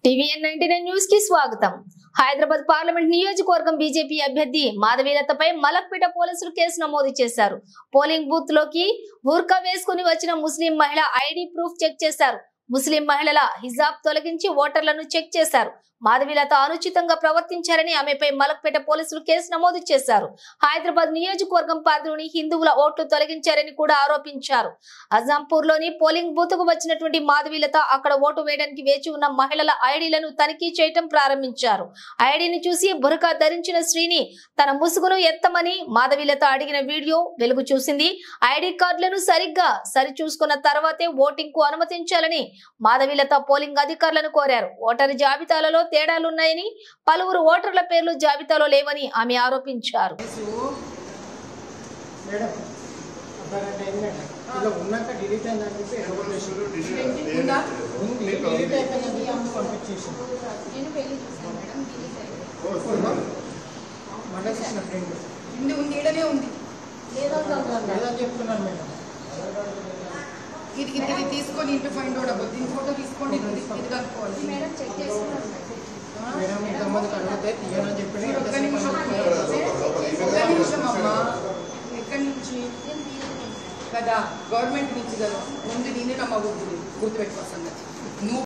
TVN99 news కి స్వాగతం. Hyderabad parliament నియోజకవర్గం బీజేపీ అభ్యర్థి మాధవీలతపై మలక్పేట పోలీసులు కేసు నమోదు చేశారు. పోలింగ్ బూత్ లోకి బుర్కా వేసుకుని వచ్చిన ముస్లిం మహిళ ఐడి ప్రూఫ్ చెక్ చేశారు. ముస్లిం మహిళల హిజాబ్ తొలగించి ఓటర్లను చెక్ చేశారు. మాధవీలత అనుచితంగా ప్రవర్తించారని ఆమెపై మలక్పేట పోలీసులు కేసు నమోదు చేశారు. హైదరాబాద్ నియోజకవర్గం పరిధిలోని హిందువుల ఓట్లు తొలగించారని కూడా ఆరోపించారు. అజాంపూర్ లోని పోలింగ్ బూత్ కు వచ్చినటువంటి మాధవీలత అక్కడ ఓటు వేయడానికి వేచి ఉన్న మహిళల ఐడీలను తనిఖీ చేయటం ప్రారంభించారు. ఐడీని చూసి బురకా ధరించిన శ్రీని తన ముసుగును ఎత్తమని మాధవీలత అడిగిన వీడియో వెలుగు చూసింది. ఐడి కార్డులను సరిగ్గా సరిచూసుకున్న తర్వాతే ఓటింగ్ కు అనుమతించాలని మాధవీలత పోలింగ్ అధికారులను కోరారు. ఓటరు జాబితాలలో తేడాలున్నాయని, పలువురు ఓటర్ల పేర్లు జాబితాలో లేవని ఆమె ఆరోపించారు. ఇది తీసుకొని ఇంటి ఫైండ్ అవుట్ అవ్వదు. దీని ఫోటో తీసుకోండి, ఇది కనుక్కోవాలి మేడం. చెక్ చేస్తున్నాను మేడం. ఇంతమందికి అడిగితే తీయనని చెప్పి ఒక్క నిమిషం అమ్మా. ఎక్కడి నుంచి కదా? గవర్నమెంట్ నుంచి కదా. ముందు నేనే నమ్మకూడదు, గుర్తుపెట్టుకోవాలి.